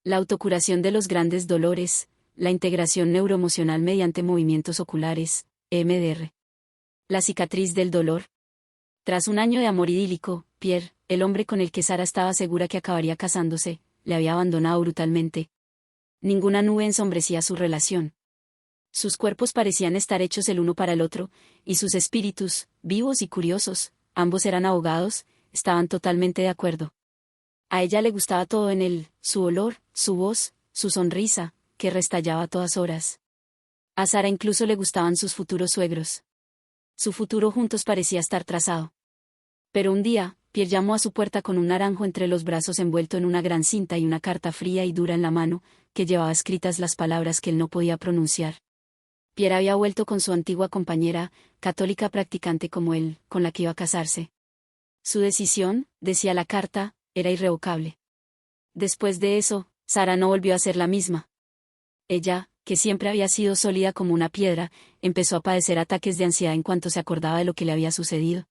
La autocuración de los grandes dolores, la integración neuroemocional mediante movimientos oculares, EMDR. La cicatriz del dolor. Tras un año de amor idílico, Pierre, el hombre con el que Sara estaba segura que acabaría casándose, le había abandonado brutalmente. Ninguna nube ensombrecía su relación. Sus cuerpos parecían estar hechos el uno para el otro, y sus espíritus, vivos y curiosos, ambos eran abogados, estaban totalmente de acuerdo. A ella le gustaba todo en él, su olor, su voz, su sonrisa, que restallaba a todas horas. A Sara incluso le gustaban sus futuros suegros. Su futuro juntos parecía estar trazado. Pero un día, Pierre llamó a su puerta con un naranjo entre los brazos envuelto en una gran cinta y una carta fría y dura en la mano, que llevaba escritas las palabras que él no podía pronunciar. Pierre había vuelto con su antigua compañera, católica practicante como él, con la que iba a casarse. Su decisión, decía la carta, era irrevocable. Después de eso, Sara no volvió a ser la misma. Ella, que siempre había sido sólida como una piedra, empezó a padecer ataques de ansiedad en cuanto se acordaba de lo que le había sucedido.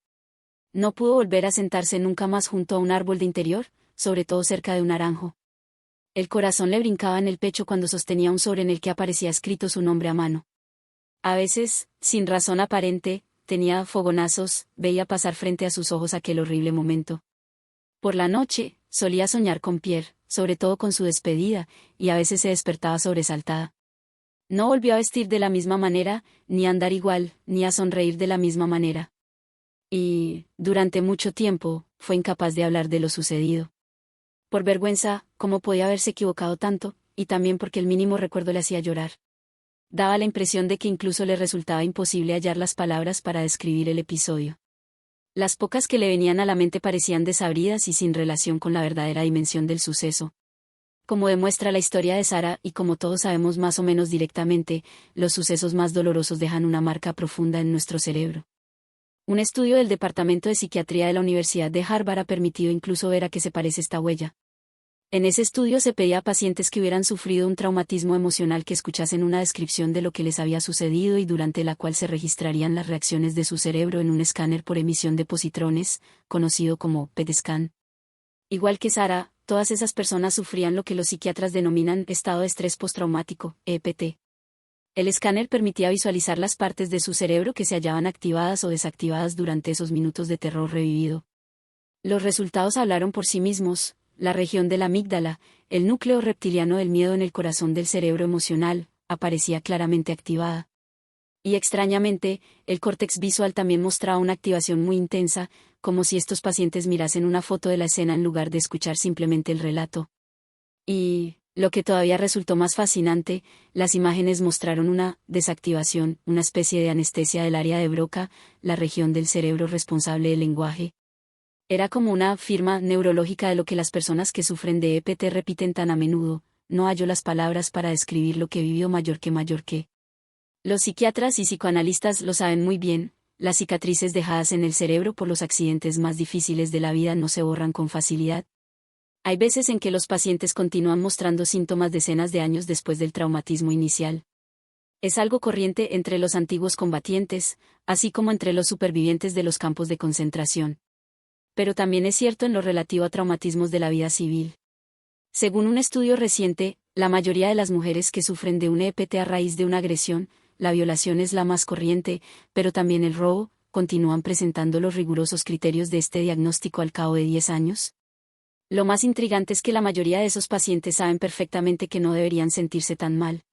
No pudo volver a sentarse nunca más junto a un árbol de interior, sobre todo cerca de un naranjo. El corazón le brincaba en el pecho cuando sostenía un sobre en el que aparecía escrito su nombre a mano. A veces, sin razón aparente, tenía fogonazos, veía pasar frente a sus ojos aquel horrible momento. Por la noche, solía soñar con Pierre, sobre todo con su despedida, y a veces se despertaba sobresaltada. No volvió a vestir de la misma manera, ni a andar igual, ni a sonreír de la misma manera. Y, durante mucho tiempo, fue incapaz de hablar de lo sucedido. Por vergüenza, cómo podía haberse equivocado tanto, y también porque el mínimo recuerdo le hacía llorar. Daba la impresión de que incluso le resultaba imposible hallar las palabras para describir el episodio. Las pocas que le venían a la mente parecían desabridas y sin relación con la verdadera dimensión del suceso. Como demuestra la historia de Sara y como todos sabemos más o menos directamente, los sucesos más dolorosos dejan una marca profunda en nuestro cerebro. Un estudio del Departamento de Psiquiatría de la Universidad de Harvard ha permitido incluso ver a qué se parece esta huella. En ese estudio se pedía a pacientes que hubieran sufrido un traumatismo emocional que escuchasen una descripción de lo que les había sucedido y durante la cual se registrarían las reacciones de su cerebro en un escáner por emisión de positrones, conocido como PET scan. Igual que Sara, todas esas personas sufrían lo que los psiquiatras denominan estado de estrés postraumático, EPT. El escáner permitía visualizar las partes de su cerebro que se hallaban activadas o desactivadas durante esos minutos de terror revivido. Los resultados hablaron por sí mismos. La región de la amígdala, el núcleo reptiliano del miedo en el corazón del cerebro emocional, aparecía claramente activada. Y extrañamente, el córtex visual también mostraba una activación muy intensa, como si estos pacientes mirasen una foto de la escena en lugar de escuchar simplemente el relato. Y, lo que todavía resultó más fascinante, las imágenes mostraron una desactivación, una especie de anestesia del área de Broca, la región del cerebro responsable del lenguaje. Era como una firma neurológica de lo que las personas que sufren de EPT repiten tan a menudo: no hallo las palabras para describir lo que vivió mayor que. Los psiquiatras y psicoanalistas lo saben muy bien, las cicatrices dejadas en el cerebro por los accidentes más difíciles de la vida no se borran con facilidad. Hay veces en que los pacientes continúan mostrando síntomas decenas de años después del traumatismo inicial. Es algo corriente entre los antiguos combatientes, así como entre los supervivientes de los campos de concentración. Pero también es cierto en lo relativo a traumatismos de la vida civil. Según un estudio reciente, la mayoría de las mujeres que sufren de un EPT a raíz de una agresión, la violación es la más corriente, pero también el robo, continúan presentando los rigurosos criterios de este diagnóstico al cabo de 10 años. Lo más intrigante es que la mayoría de esos pacientes saben perfectamente que no deberían sentirse tan mal.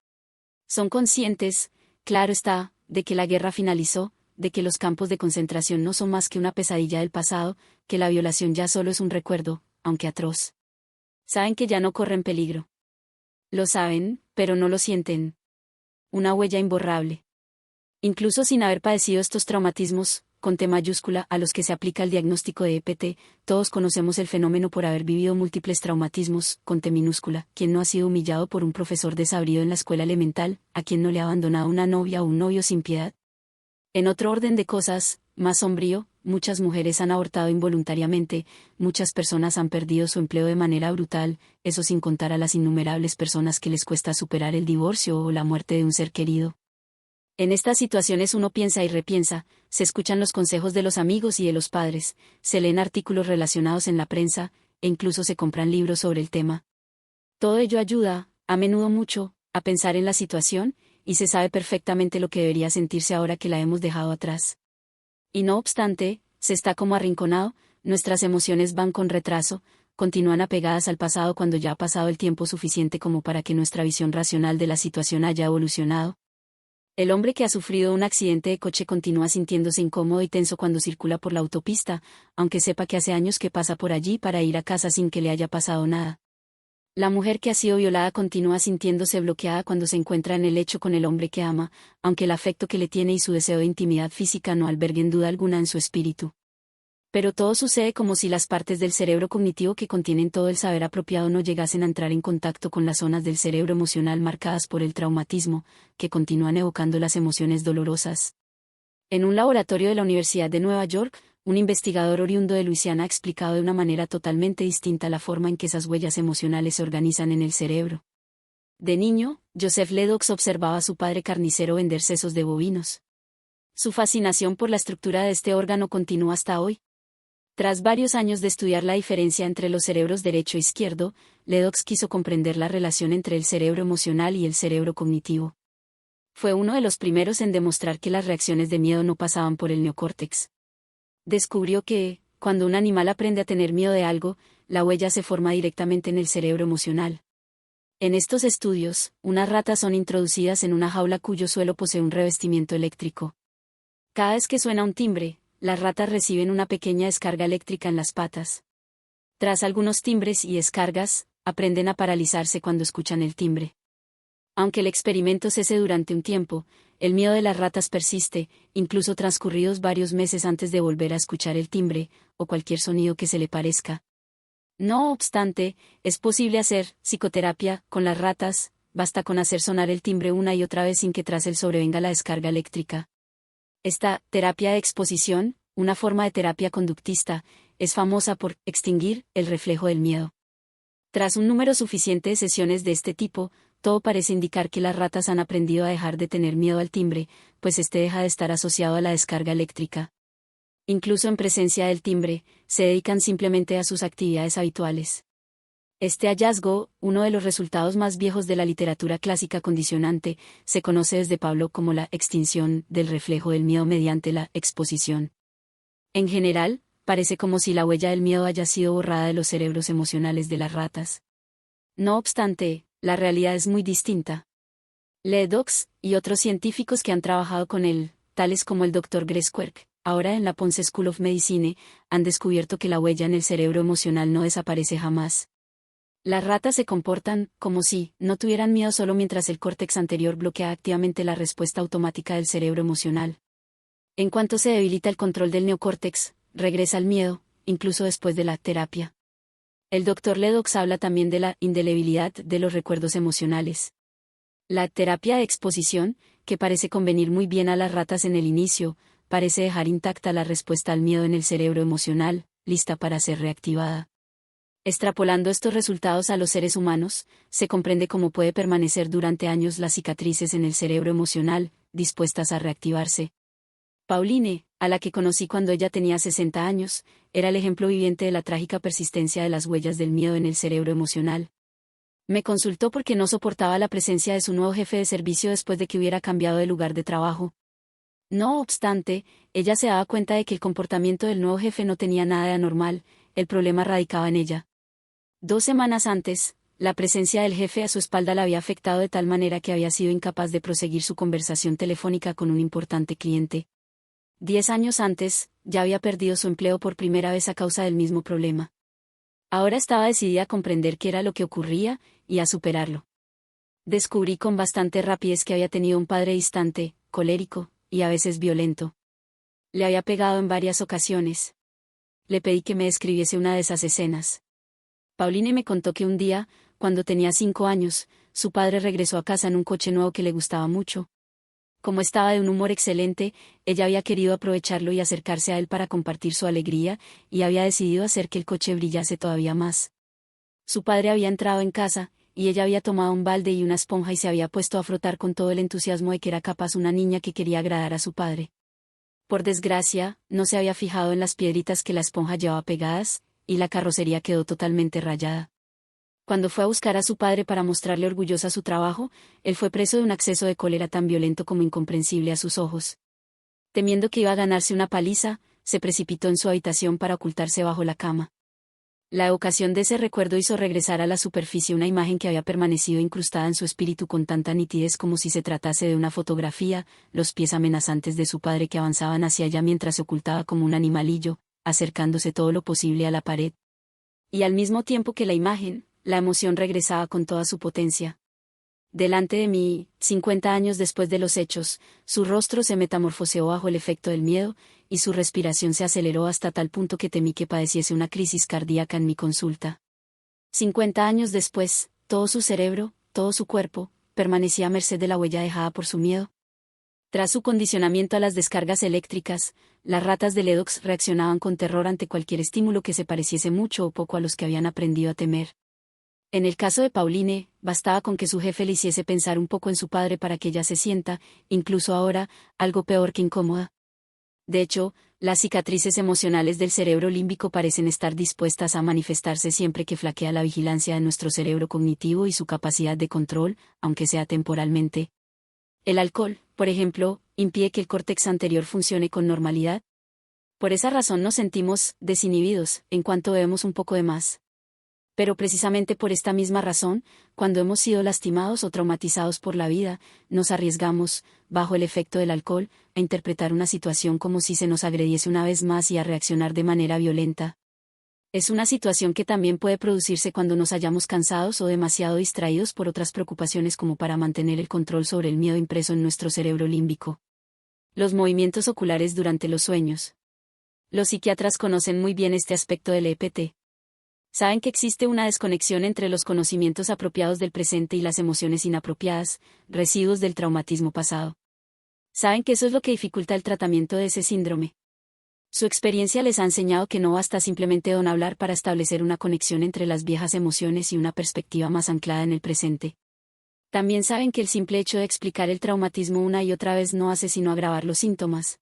Son conscientes, claro está, de que la guerra finalizó, de que los campos de concentración no son más que una pesadilla del pasado, que la violación ya solo es un recuerdo, aunque atroz. Saben que ya no corren peligro. Lo saben, pero no lo sienten. Una huella imborrable. Incluso sin haber padecido estos traumatismos, con T mayúscula, a los que se aplica el diagnóstico de EPT, todos conocemos el fenómeno por haber vivido múltiples traumatismos, con T minúscula, quien no ha sido humillado por un profesor desabrido en la escuela elemental, a quien no le ha abandonado una novia o un novio sin piedad. En otro orden de cosas, más sombrío, muchas mujeres han abortado involuntariamente, muchas personas han perdido su empleo de manera brutal, eso sin contar a las innumerables personas que les cuesta superar el divorcio o la muerte de un ser querido. En estas situaciones uno piensa y repiensa, se escuchan los consejos de los amigos y de los padres, se leen artículos relacionados en la prensa, e incluso se compran libros sobre el tema. Todo ello ayuda, a menudo mucho, a pensar en la situación, y se sabe perfectamente lo que debería sentirse ahora que la hemos dejado atrás. Y no obstante, se está como arrinconado, nuestras emociones van con retraso, continúan apegadas al pasado cuando ya ha pasado el tiempo suficiente como para que nuestra visión racional de la situación haya evolucionado. El hombre que ha sufrido un accidente de coche continúa sintiéndose incómodo y tenso cuando circula por la autopista, aunque sepa que hace años que pasa por allí para ir a casa sin que le haya pasado nada. La mujer que ha sido violada continúa sintiéndose bloqueada cuando se encuentra en el lecho con el hombre que ama, aunque el afecto que le tiene y su deseo de intimidad física no alberguen duda alguna en su espíritu. Pero todo sucede como si las partes del cerebro cognitivo que contienen todo el saber apropiado no llegasen a entrar en contacto con las zonas del cerebro emocional marcadas por el traumatismo, que continúan evocando las emociones dolorosas. En un laboratorio de la Universidad de Nueva York, un investigador oriundo de Luisiana ha explicado de una manera totalmente distinta la forma en que esas huellas emocionales se organizan en el cerebro. De niño, Joseph Ledox observaba a su padre carnicero vender sesos de bovinos. Su fascinación por la estructura de este órgano continúa hasta hoy. Tras varios años de estudiar la diferencia entre los cerebros derecho e izquierdo, Ledox quiso comprender la relación entre el cerebro emocional y el cerebro cognitivo. Fue uno de los primeros en demostrar que las reacciones de miedo no pasaban por el neocórtex. Descubrió que, cuando un animal aprende a tener miedo de algo, la huella se forma directamente en el cerebro emocional. En estos estudios, unas ratas son introducidas en una jaula cuyo suelo posee un revestimiento eléctrico. Cada vez que suena un timbre, las ratas reciben una pequeña descarga eléctrica en las patas. Tras algunos timbres y descargas, aprenden a paralizarse cuando escuchan el timbre. Aunque el experimento cese durante un tiempo, el miedo de las ratas persiste, incluso transcurridos varios meses antes de volver a escuchar el timbre, o cualquier sonido que se le parezca. No obstante, es posible hacer psicoterapia con las ratas, basta con hacer sonar el timbre una y otra vez sin que tras él sobrevenga la descarga eléctrica. Esta terapia de exposición, una forma de terapia conductista, es famosa por extinguir el reflejo del miedo. Tras un número suficiente de sesiones de este tipo, todo parece indicar que las ratas han aprendido a dejar de tener miedo al timbre, pues este deja de estar asociado a la descarga eléctrica. Incluso en presencia del timbre, se dedican simplemente a sus actividades habituales. Este hallazgo, uno de los resultados más viejos de la literatura clásica condicionante, se conoce desde Pablo como la extinción del reflejo del miedo mediante la exposición. En general, parece como si la huella del miedo haya sido borrada de los cerebros emocionales de las ratas. No obstante, la realidad es muy distinta. Ledox, y otros científicos que han trabajado con él, tales como el Dr. Gresquerk, ahora en la Ponce School of Medicine, han descubierto que la huella en el cerebro emocional no desaparece jamás. Las ratas se comportan como si no tuvieran miedo solo mientras el córtex anterior bloquea activamente la respuesta automática del cerebro emocional. En cuanto se debilita el control del neocórtex, regresa el miedo, incluso después de la terapia. El Dr. Ledox habla también de la indelebilidad de los recuerdos emocionales. La terapia de exposición, que parece convenir muy bien a las ratas en el inicio, parece dejar intacta la respuesta al miedo en el cerebro emocional, lista para ser reactivada. Extrapolando estos resultados a los seres humanos, se comprende cómo puede permanecer durante años las cicatrices en el cerebro emocional, dispuestas a reactivarse. Pauline, a la que conocí cuando ella tenía 60 años, era el ejemplo viviente de la trágica persistencia de las huellas del miedo en el cerebro emocional. Me consultó porque no soportaba la presencia de su nuevo jefe de servicio después de que hubiera cambiado de lugar de trabajo. No obstante, ella se daba cuenta de que el comportamiento del nuevo jefe no tenía nada de anormal, el problema radicaba en ella. 2 semanas antes, la presencia del jefe a su espalda la había afectado de tal manera que había sido incapaz de proseguir su conversación telefónica con un importante cliente. 10 años antes, ya había perdido su empleo por primera vez a causa del mismo problema. Ahora estaba decidida a comprender qué era lo que ocurría, y a superarlo. Descubrí con bastante rapidez que había tenido un padre distante, colérico, y a veces violento. Le había pegado en varias ocasiones. Le pedí que me describiese una de esas escenas. Pauline me contó que un día, cuando tenía 5 años, su padre regresó a casa en un coche nuevo que le gustaba mucho. Como estaba de un humor excelente, ella había querido aprovecharlo y acercarse a él para compartir su alegría, y había decidido hacer que el coche brillase todavía más. Su padre había entrado en casa, y ella había tomado un balde y una esponja y se había puesto a frotar con todo el entusiasmo de que era capaz una niña que quería agradar a su padre. Por desgracia, no se había fijado en las piedritas que la esponja llevaba pegadas, y la carrocería quedó totalmente rayada. Cuando fue a buscar a su padre para mostrarle orgullosa su trabajo, él fue preso de un acceso de cólera tan violento como incomprensible a sus ojos. Temiendo que iba a ganarse una paliza, se precipitó en su habitación para ocultarse bajo la cama. La evocación de ese recuerdo hizo regresar a la superficie una imagen que había permanecido incrustada en su espíritu con tanta nitidez como si se tratase de una fotografía, los pies amenazantes de su padre que avanzaban hacia ella mientras se ocultaba como un animalillo, acercándose todo lo posible a la pared. Y al mismo tiempo que la imagen, la emoción regresaba con toda su potencia. Delante de mí, 50 años después de los hechos, su rostro se metamorfoseó bajo el efecto del miedo, y su respiración se aceleró hasta tal punto que temí que padeciese una crisis cardíaca en mi consulta. 50 años después, todo su cerebro, todo su cuerpo, permanecía a merced de la huella dejada por su miedo. Tras su condicionamiento a las descargas eléctricas, las ratas de Ledox reaccionaban con terror ante cualquier estímulo que se pareciese mucho o poco a los que habían aprendido a temer. En el caso de Pauline, bastaba con que su jefe le hiciese pensar un poco en su padre para que ella se sienta, incluso ahora, algo peor que incómoda. De hecho, las cicatrices emocionales del cerebro límbico parecen estar dispuestas a manifestarse siempre que flaquea la vigilancia de nuestro cerebro cognitivo y su capacidad de control, aunque sea temporalmente. El alcohol, por ejemplo, impide que el córtex anterior funcione con normalidad. Por esa razón nos sentimos desinhibidos en cuanto bebemos un poco de más. Pero precisamente por esta misma razón, cuando hemos sido lastimados o traumatizados por la vida, nos arriesgamos, bajo el efecto del alcohol, a interpretar una situación como si se nos agrediese una vez más y a reaccionar de manera violenta. Es una situación que también puede producirse cuando nos hallamos cansados o demasiado distraídos por otras preocupaciones como para mantener el control sobre el miedo impreso en nuestro cerebro límbico. Los movimientos oculares durante los sueños. Los psiquiatras conocen muy bien este aspecto del EPT. Saben que existe una desconexión entre los conocimientos apropiados del presente y las emociones inapropiadas, residuos del traumatismo pasado. Saben que eso es lo que dificulta el tratamiento de ese síndrome. Su experiencia les ha enseñado que no basta simplemente con hablar para establecer una conexión entre las viejas emociones y una perspectiva más anclada en el presente. También saben que el simple hecho de explicar el traumatismo una y otra vez no hace sino agravar los síntomas.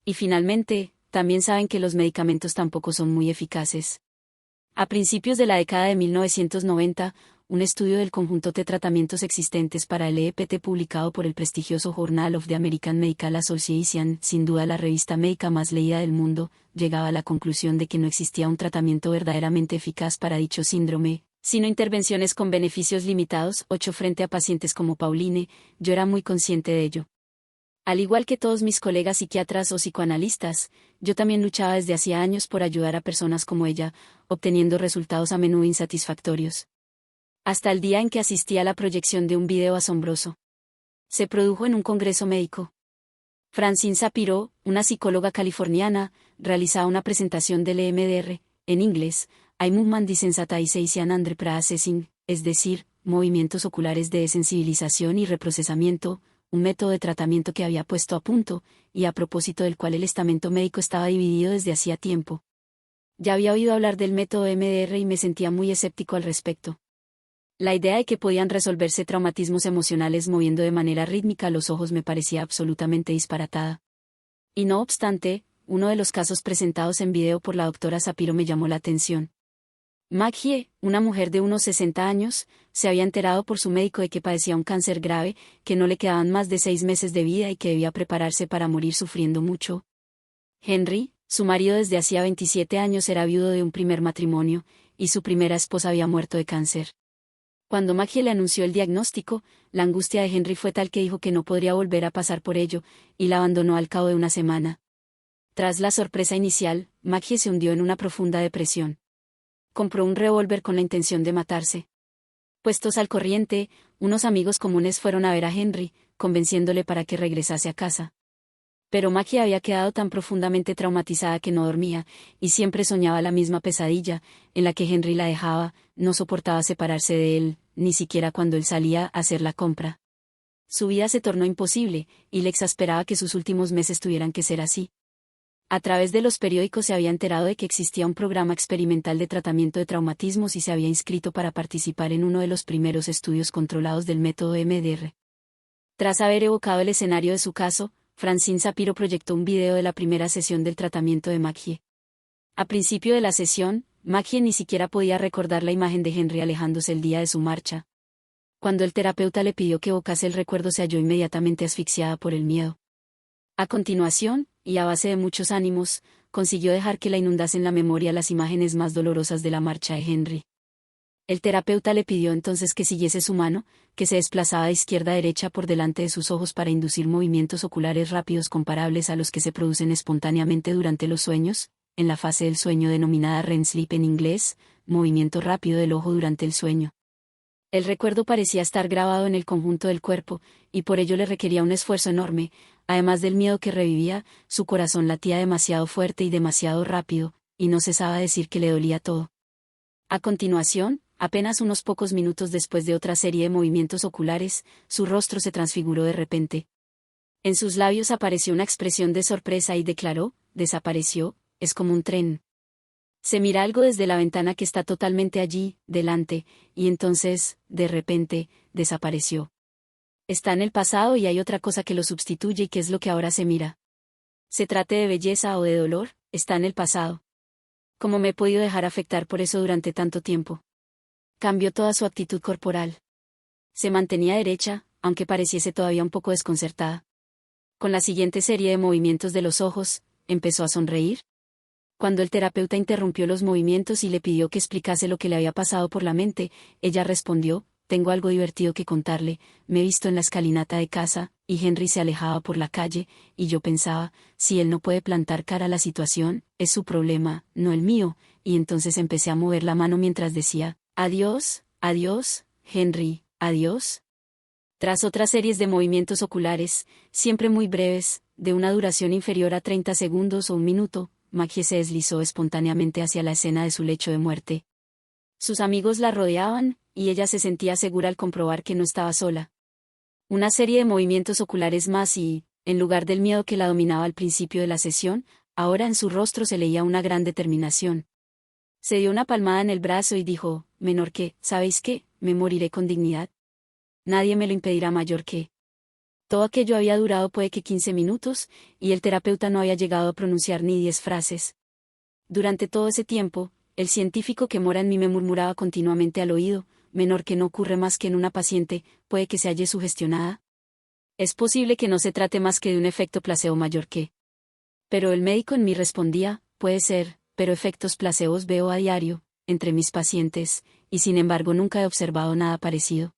Y finalmente, también saben que los medicamentos tampoco son muy eficaces. A principios de la década de 1990, un estudio del conjunto de tratamientos existentes para el EPT publicado por el prestigioso Journal of the American Medical Association, sin duda la revista médica más leída del mundo, llegaba a la conclusión de que no existía un tratamiento verdaderamente eficaz para dicho síndrome, sino intervenciones con beneficios limitados, 8 frente a pacientes como Pauline. Yo era muy consciente de ello. Al igual que todos mis colegas psiquiatras o psicoanalistas, yo también luchaba desde hacía años por ayudar a personas como ella, obteniendo resultados a menudo insatisfactorios. Hasta el día en que asistí a la proyección de un video asombroso. Se produjo en un congreso médico. Francine Shapiro, una psicóloga californiana, realizaba una presentación del EMDR, en inglés, Eye Movement Desensitization and Reprocessing, es decir, movimientos oculares de desensibilización y reprocesamiento, un método de tratamiento que había puesto a punto, y a propósito del cual el estamento médico estaba dividido desde hacía tiempo. Ya había oído hablar del método EMDR y me sentía muy escéptico al respecto. La idea de que podían resolverse traumatismos emocionales moviendo de manera rítmica los ojos me parecía absolutamente disparatada. Y no obstante, uno de los casos presentados en video por la doctora Shapiro me llamó la atención. Maggie, una mujer de unos 60 años, se había enterado por su médico de que padecía un cáncer grave, que no le quedaban más de 6 meses de vida y que debía prepararse para morir sufriendo mucho. Henry, su marido desde hacía 27 años, era viudo de un primer matrimonio, y su primera esposa había muerto de cáncer. Cuando Maggie le anunció el diagnóstico, la angustia de Henry fue tal que dijo que no podría volver a pasar por ello, y la abandonó al cabo de una semana. Tras la sorpresa inicial, Maggie se hundió en una profunda depresión. Compró un revólver con la intención de matarse. Puestos al corriente, unos amigos comunes fueron a ver a Henry, convenciéndole para que regresase a casa. Pero Maggie había quedado tan profundamente traumatizada que no dormía, y siempre soñaba la misma pesadilla, en la que Henry la dejaba, no soportaba separarse de él, ni siquiera cuando él salía a hacer la compra. Su vida se tornó imposible, y le exasperaba que sus últimos meses tuvieran que ser así. A través de los periódicos se había enterado de que existía un programa experimental de tratamiento de traumatismos y se había inscrito para participar en uno de los primeros estudios controlados del método EMDR. Tras haber evocado el escenario de su caso, Francine Shapiro proyectó un video de la primera sesión del tratamiento de Maggie. A principio de la sesión, Maggie ni siquiera podía recordar la imagen de Henry alejándose el día de su marcha. Cuando el terapeuta le pidió que evocase el recuerdo, se halló inmediatamente asfixiada por el miedo. A continuación, y a base de muchos ánimos, consiguió dejar que la inundasen la memoria las imágenes más dolorosas de la marcha de Henry. El terapeuta le pidió entonces que siguiese su mano, que se desplazaba de izquierda a derecha por delante de sus ojos para inducir movimientos oculares rápidos comparables a los que se producen espontáneamente durante los sueños, en la fase del sueño denominada REM sleep en inglés, movimiento rápido del ojo durante el sueño. El recuerdo parecía estar grabado en el conjunto del cuerpo, y por ello le requería un esfuerzo enorme. Además del miedo que revivía, su corazón latía demasiado fuerte y demasiado rápido, y no cesaba de decir que le dolía todo. A continuación, apenas unos pocos minutos después de otra serie de movimientos oculares, su rostro se transfiguró de repente. En sus labios apareció una expresión de sorpresa y declaró: desapareció, es como un tren. Se mira algo desde la ventana que está totalmente allí, delante, y entonces, de repente, desapareció. Está en el pasado y hay otra cosa que lo sustituye y que es lo que ahora se mira. Se trate de belleza o de dolor, está en el pasado. ¿Cómo me he podido dejar afectar por eso durante tanto tiempo? Cambió toda su actitud corporal. Se mantenía derecha, aunque pareciese todavía un poco desconcertada. Con la siguiente serie de movimientos de los ojos, empezó a sonreír. Cuando el terapeuta interrumpió los movimientos y le pidió que explicase lo que le había pasado por la mente, ella respondió: tengo algo divertido que contarle. Me he visto en la escalinata de casa, y Henry se alejaba por la calle, y yo pensaba, si él no puede plantar cara a la situación, es su problema, no el mío, y entonces empecé a mover la mano mientras decía: adiós, adiós, Henry, adiós. Tras otras series de movimientos oculares, siempre muy breves, de una duración inferior a 30 segundos o un minuto, Maggie se deslizó espontáneamente hacia la escena de su lecho de muerte. Sus amigos la rodeaban, y ella se sentía segura al comprobar que no estaba sola. Una serie de movimientos oculares más y, en lugar del miedo que la dominaba al principio de la sesión, ahora en su rostro se leía una gran determinación. Se dio una palmada en el brazo y dijo: menor que, ¿sabéis qué? Me moriré con dignidad. Nadie me lo impedirá mayor que. Todo aquello había durado puede que 15 minutos, y el terapeuta no había llegado a pronunciar ni 10 frases. Durante todo ese tiempo, el científico que mora en mí me murmuraba continuamente al oído: menor que no ocurre más que en una paciente, puede que se halle sugestionada. Es posible que no se trate más que de un efecto placebo mayor que. Pero el médico en mí respondía: puede ser, pero efectos placebos veo a diario, entre mis pacientes, y sin embargo nunca he observado nada parecido.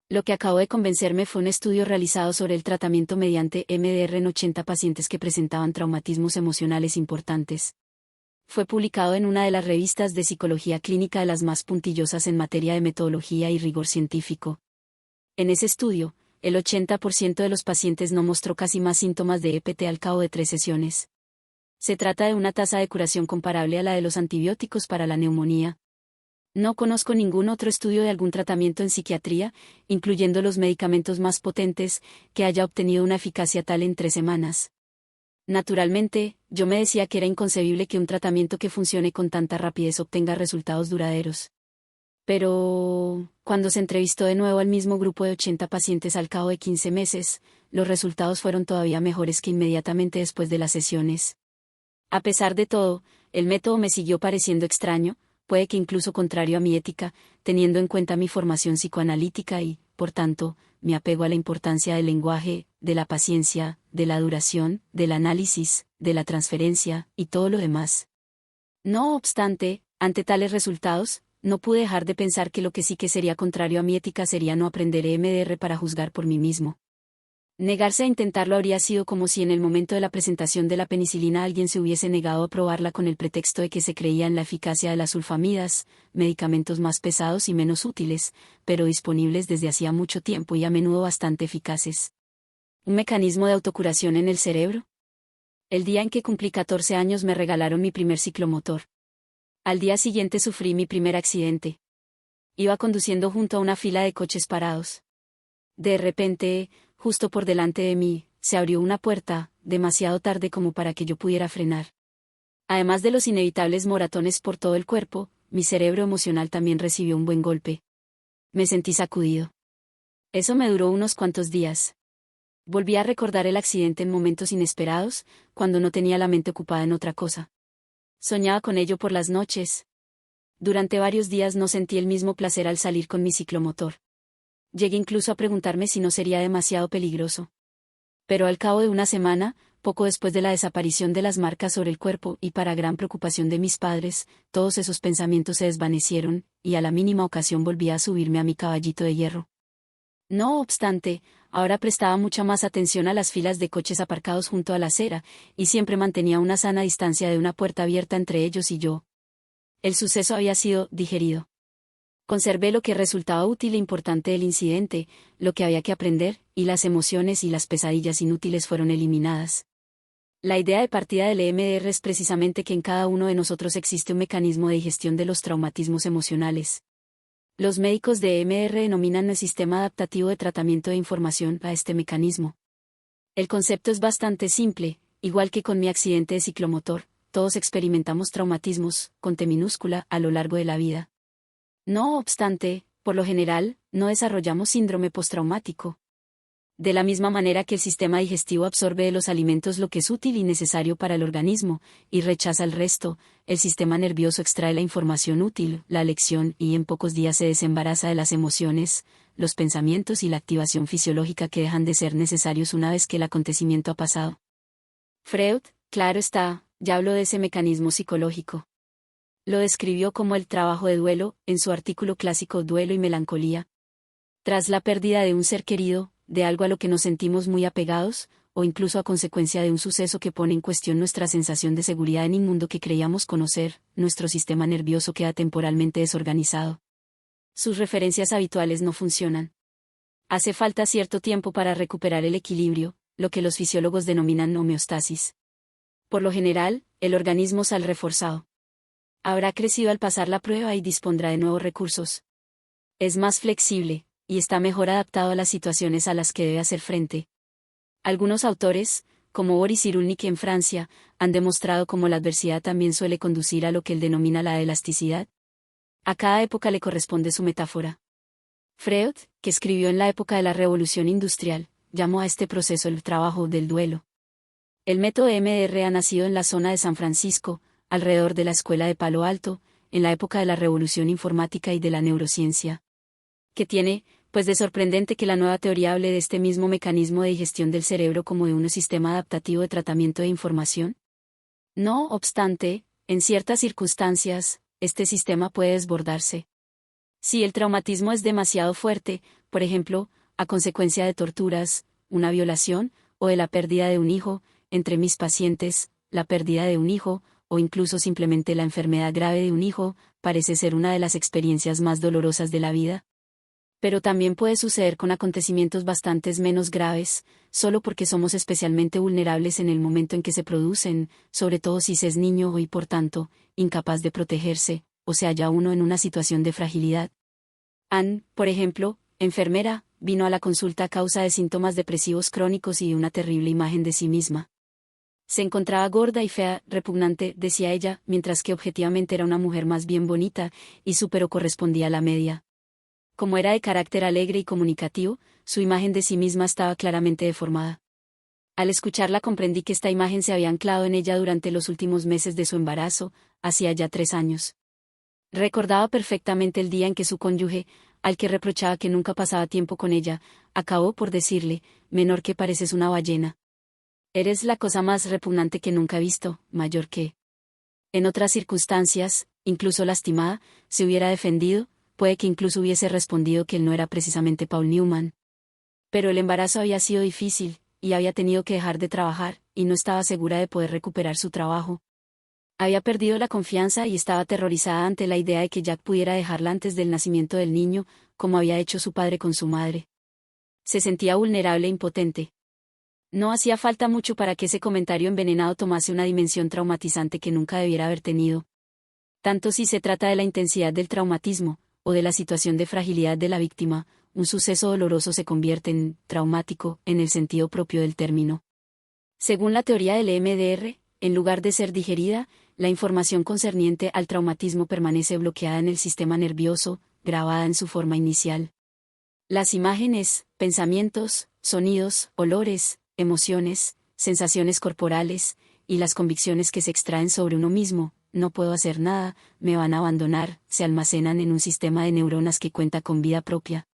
Lo que acabó de convencerme fue un estudio realizado sobre el tratamiento mediante MDR en 80 pacientes que presentaban traumatismos emocionales importantes. Fue publicado en una de las revistas de psicología clínica de las más puntillosas en materia de metodología y rigor científico. En ese estudio, el 80% de los pacientes no mostró casi más síntomas de EPT al cabo de 3 sesiones. Se trata de una tasa de curación comparable a la de los antibióticos para la neumonía. No conozco ningún otro estudio de algún tratamiento en psiquiatría, incluyendo los medicamentos más potentes, que haya obtenido una eficacia tal en 3 semanas. Naturalmente, yo me decía que era inconcebible que un tratamiento que funcione con tanta rapidez obtenga resultados duraderos. Pero, cuando se entrevistó de nuevo al mismo grupo de 80 pacientes al cabo de 15 meses, los resultados fueron todavía mejores que inmediatamente después de las sesiones. A pesar de todo, el método me siguió pareciendo extraño, puede que incluso contrario a mi ética, teniendo en cuenta mi formación psicoanalítica y, por tanto, mi apego a la importancia del lenguaje, de la paciencia, de la duración, del análisis, de la transferencia, y todo lo demás. No obstante, ante tales resultados, no pude dejar de pensar que lo que sí que sería contrario a mi ética sería no aprender EMDR para juzgar por mí mismo. Negarse a intentarlo habría sido como si en el momento de la presentación de la penicilina alguien se hubiese negado a probarla con el pretexto de que se creía en la eficacia de las sulfamidas, medicamentos más pesados y menos útiles, pero disponibles desde hacía mucho tiempo y a menudo bastante eficaces. ¿Un mecanismo de autocuración en el cerebro? El día en que cumplí 14 años me regalaron mi primer ciclomotor. Al día siguiente sufrí mi primer accidente. Iba conduciendo junto a una fila de coches parados. De repente, justo por delante de mí, se abrió una puerta, demasiado tarde como para que yo pudiera frenar. Además de los inevitables moratones por todo el cuerpo, mi cerebro emocional también recibió un buen golpe. Me sentí sacudido. Eso me duró unos cuantos días. Volví a recordar el accidente en momentos inesperados, cuando no tenía la mente ocupada en otra cosa. Soñaba con ello por las noches, Durante varios días no sentí el mismo placer al salir con mi ciclomotor. Llegué incluso a preguntarme si no sería demasiado peligroso. Pero al cabo de una semana, poco después de la desaparición de las marcas sobre el cuerpo y para gran preocupación de mis padres, todos esos pensamientos se desvanecieron, y a la mínima ocasión volví a subirme a mi caballito de hierro. No obstante, ahora prestaba mucha más atención a las filas de coches aparcados junto a la acera, y siempre mantenía una sana distancia de una puerta abierta entre ellos y yo. El suceso había sido digerido. Conservé lo que resultaba útil e importante del incidente, lo que había que aprender, y las emociones y las pesadillas inútiles fueron eliminadas. La idea de partida del EMDR es precisamente que en cada uno de nosotros existe un mecanismo de digestión de los traumatismos emocionales. Los médicos de EMDR denominan el sistema adaptativo de tratamiento de información a este mecanismo. El concepto es bastante simple, igual que con mi accidente de ciclomotor, todos experimentamos traumatismos, con T minúscula, a lo largo de la vida. No obstante, por lo general, no desarrollamos síndrome postraumático. De la misma manera que el sistema digestivo absorbe de los alimentos lo que es útil y necesario para el organismo, y rechaza el resto, el sistema nervioso extrae la información útil, la lección, y en pocos días se desembaraza de las emociones, los pensamientos y la activación fisiológica que dejan de ser necesarios una vez que el acontecimiento ha pasado. Freud, claro está, ya habló de ese mecanismo psicológico. Lo describió como el trabajo de duelo, en su artículo clásico Duelo y Melancolía. Tras la pérdida de un ser querido, de algo a lo que nos sentimos muy apegados, o incluso a consecuencia de un suceso que pone en cuestión nuestra sensación de seguridad en un mundo que creíamos conocer, nuestro sistema nervioso queda temporalmente desorganizado. Sus referencias habituales no funcionan. Hace falta cierto tiempo para recuperar el equilibrio, lo que los fisiólogos denominan homeostasis. Por lo general, el organismo sale reforzado. Habrá crecido al pasar la prueba y dispondrá de nuevos recursos. Es más flexible, y está mejor adaptado a las situaciones a las que debe hacer frente. Algunos autores, como Boris Cyrulnik en Francia, han demostrado cómo la adversidad también suele conducir a lo que él denomina la elasticidad. A cada época le corresponde su metáfora. Freud, que escribió en la época de la Revolución Industrial, llamó a este proceso el trabajo del duelo. El método EMDR ha nacido en la zona de San Francisco, alrededor de la escuela de Palo Alto, en la época de la revolución informática y de la neurociencia. ¿Qué tiene, pues, de sorprendente que la nueva teoría hable de este mismo mecanismo de digestión del cerebro como de un sistema adaptativo de tratamiento de información? No obstante, en ciertas circunstancias, este sistema puede desbordarse. Si el traumatismo es demasiado fuerte, por ejemplo, a consecuencia de torturas, una violación, o de la pérdida de un hijo, entre mis pacientes, la pérdida de un hijo, o incluso simplemente la enfermedad grave de un hijo, parece ser una de las experiencias más dolorosas de la vida. Pero también puede suceder con acontecimientos bastante menos graves, solo porque somos especialmente vulnerables en el momento en que se producen, sobre todo si se es niño y por tanto, incapaz de protegerse, o se halla uno en una situación de fragilidad. Anne, por ejemplo, enfermera, vino a la consulta a causa de síntomas depresivos crónicos y de una terrible imagen de sí misma. Se encontraba gorda y fea, repugnante, decía ella, mientras que objetivamente era una mujer más bien bonita, y su pero correspondía a la media. Como era de carácter alegre y comunicativo, su imagen de sí misma estaba claramente deformada. Al escucharla comprendí que esta imagen se había anclado en ella durante los últimos meses de su embarazo, hacía ya 3 años. Recordaba perfectamente el día en que su cónyuge, al que reprochaba que nunca pasaba tiempo con ella, acabó por decirle, menor que pareces una ballena. Eres la cosa más repugnante que nunca he visto, mayor que. En otras circunstancias, incluso lastimada, se hubiera defendido, puede que incluso hubiese respondido que él no era precisamente Paul Newman. Pero el embarazo había sido difícil, y había tenido que dejar de trabajar, y no estaba segura de poder recuperar su trabajo. Había perdido la confianza y estaba aterrorizada ante la idea de que Jack pudiera dejarla antes del nacimiento del niño, como había hecho su padre con su madre. Se sentía vulnerable e impotente. No hacía falta mucho para que ese comentario envenenado tomase una dimensión traumatizante que nunca debiera haber tenido. Tanto si se trata de la intensidad del traumatismo, o de la situación de fragilidad de la víctima, un suceso doloroso se convierte en traumático, en el sentido propio del término. Según la teoría del EMDR, en lugar de ser digerida, la información concerniente al traumatismo permanece bloqueada en el sistema nervioso, grabada en su forma inicial. Las imágenes, pensamientos, sonidos, olores, emociones, sensaciones corporales, y las convicciones que se extraen sobre uno mismo, no puedo hacer nada, me van a abandonar, se almacenan en un sistema de neuronas que cuenta con vida propia.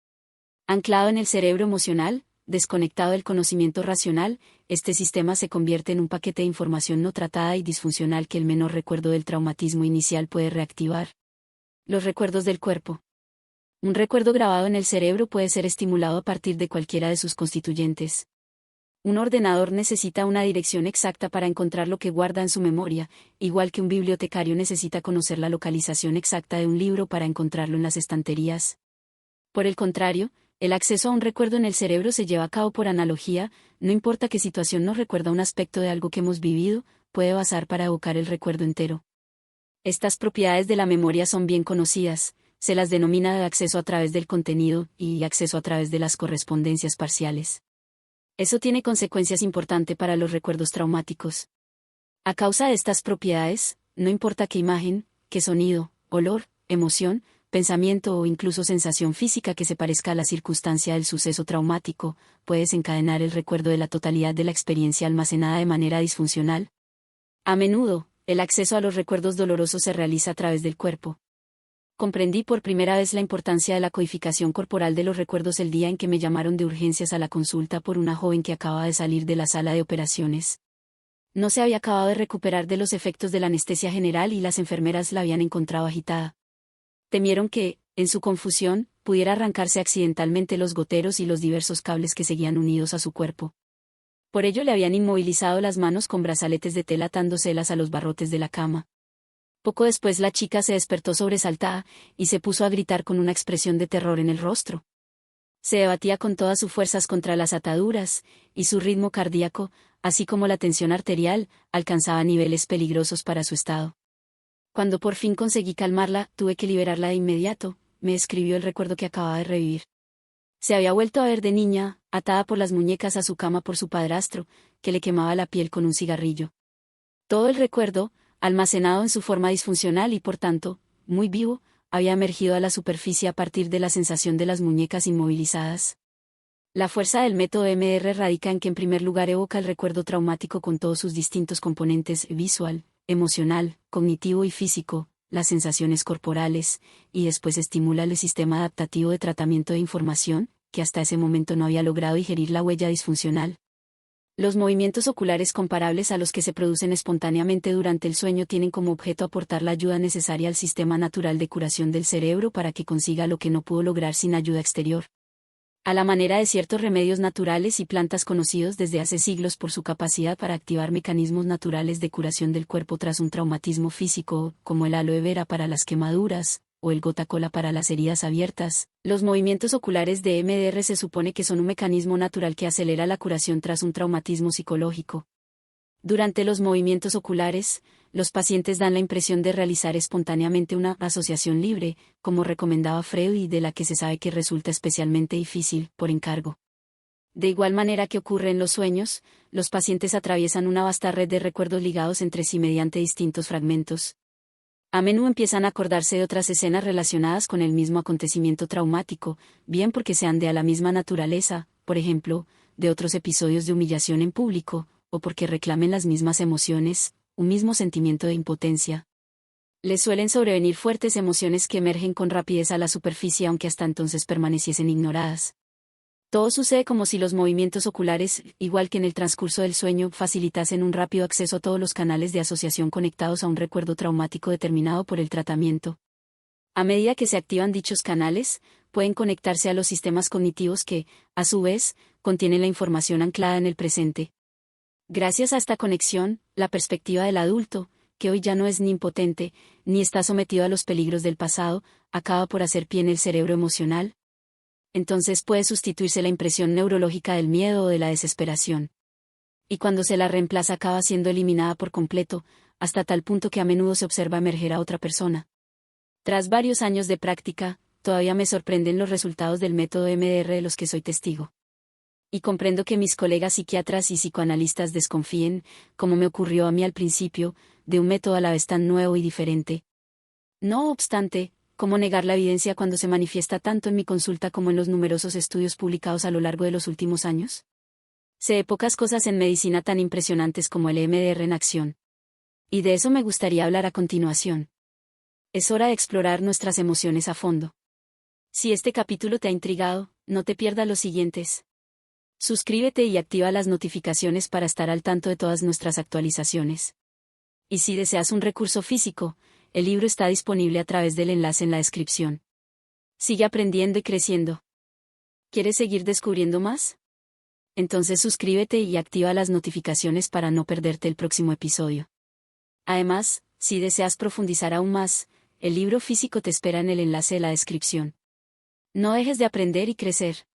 Anclado en el cerebro emocional, desconectado del conocimiento racional, este sistema se convierte en un paquete de información no tratada y disfuncional que el menor recuerdo del traumatismo inicial puede reactivar. Los recuerdos del cuerpo. Un recuerdo grabado en el cerebro puede ser estimulado a partir de cualquiera de sus constituyentes. Un ordenador necesita una dirección exacta para encontrar lo que guarda en su memoria, igual que un bibliotecario necesita conocer la localización exacta de un libro para encontrarlo en las estanterías. Por el contrario, el acceso a un recuerdo en el cerebro se lleva a cabo por analogía, no importa qué situación nos recuerda un aspecto de algo que hemos vivido, puede basar para evocar el recuerdo entero. Estas propiedades de la memoria son bien conocidas, se las denomina de acceso a través del contenido y acceso a través de las correspondencias parciales. Eso tiene consecuencias importantes para los recuerdos traumáticos. A causa de estas propiedades, no importa qué imagen, qué sonido, olor, emoción, pensamiento o incluso sensación física que se parezca a la circunstancia del suceso traumático, puede desencadenar el recuerdo de la totalidad de la experiencia almacenada de manera disfuncional. A menudo, el acceso a los recuerdos dolorosos se realiza a través del cuerpo. Comprendí por primera vez la importancia de la codificación corporal de los recuerdos el día en que me llamaron de urgencias a la consulta por una joven que acababa de salir de la sala de operaciones. No se había acabado de recuperar de los efectos de la anestesia general y las enfermeras la habían encontrado agitada. Temieron que, en su confusión, pudiera arrancarse accidentalmente los goteros y los diversos cables que seguían unidos a su cuerpo. Por ello le habían inmovilizado las manos con brazaletes de tela atándoselas a los barrotes de la cama. Poco después la chica se despertó sobresaltada y se puso a gritar con una expresión de terror en el rostro. Se debatía con todas sus fuerzas contra las ataduras, y su ritmo cardíaco, así como la tensión arterial, alcanzaba niveles peligrosos para su estado. Cuando por fin conseguí calmarla, tuve que liberarla de inmediato, me escribió el recuerdo que acababa de revivir. Se había vuelto a ver de niña, atada por las muñecas a su cama por su padrastro, que le quemaba la piel con un cigarrillo. Todo el recuerdo, almacenado en su forma disfuncional y por tanto, muy vivo, había emergido a la superficie a partir de la sensación de las muñecas inmovilizadas. La fuerza del método EMDR radica en que en primer lugar evoca el recuerdo traumático con todos sus distintos componentes visual, emocional, cognitivo y físico, las sensaciones corporales, y después estimula el sistema adaptativo de tratamiento de información, que hasta ese momento no había logrado digerir la huella disfuncional. Los movimientos oculares comparables a los que se producen espontáneamente durante el sueño tienen como objeto aportar la ayuda necesaria al sistema natural de curación del cerebro para que consiga lo que no pudo lograr sin ayuda exterior. A la manera de ciertos remedios naturales y plantas conocidos desde hace siglos por su capacidad para activar mecanismos naturales de curación del cuerpo tras un traumatismo físico, como el aloe vera para las quemaduras, o el gota cola para las heridas abiertas, los movimientos oculares de EMDR se supone que son un mecanismo natural que acelera la curación tras un traumatismo psicológico. Durante los movimientos oculares, los pacientes dan la impresión de realizar espontáneamente una asociación libre, como recomendaba Freud y de la que se sabe que resulta especialmente difícil, por encargo. De igual manera que ocurre en los sueños, los pacientes atraviesan una vasta red de recuerdos ligados entre sí mediante distintos fragmentos. A menudo empiezan a acordarse de otras escenas relacionadas con el mismo acontecimiento traumático, bien porque sean de a la misma naturaleza, por ejemplo, de otros episodios de humillación en público, o porque reclamen las mismas emociones, un mismo sentimiento de impotencia. Les suelen sobrevenir fuertes emociones que emergen con rapidez a la superficie aunque hasta entonces permaneciesen ignoradas. Todo sucede como si los movimientos oculares, igual que en el transcurso del sueño, facilitasen un rápido acceso a todos los canales de asociación conectados a un recuerdo traumático determinado por el tratamiento. A medida que se activan dichos canales, pueden conectarse a los sistemas cognitivos que, a su vez, contienen la información anclada en el presente. Gracias a esta conexión, la perspectiva del adulto, que hoy ya no es ni impotente, ni está sometido a los peligros del pasado, acaba por hacer pie en el cerebro emocional. Entonces puede sustituirse la impresión neurológica del miedo o de la desesperación. Y cuando se la reemplaza acaba siendo eliminada por completo, hasta tal punto que a menudo se observa emerger a otra persona. Tras varios años de práctica, todavía me sorprenden los resultados del método EMDR de los que soy testigo. Y comprendo que mis colegas psiquiatras y psicoanalistas desconfíen, como me ocurrió a mí al principio, de un método a la vez tan nuevo y diferente. No obstante, ¿cómo negar la evidencia cuando se manifiesta tanto en mi consulta como en los numerosos estudios publicados a lo largo de los últimos años? Sé de pocas cosas en medicina tan impresionantes como el EMDR en acción. Y de eso me gustaría hablar a continuación. Es hora de explorar nuestras emociones a fondo. Si este capítulo te ha intrigado, no te pierdas los siguientes. Suscríbete y activa las notificaciones para estar al tanto de todas nuestras actualizaciones. Y si deseas un recurso físico, el libro está disponible a través del enlace en la descripción. Sigue aprendiendo y creciendo. ¿Quieres seguir descubriendo más? Entonces suscríbete y activa las notificaciones para no perderte el próximo episodio. Además, si deseas profundizar aún más, el libro físico te espera en el enlace de la descripción. No dejes de aprender y crecer.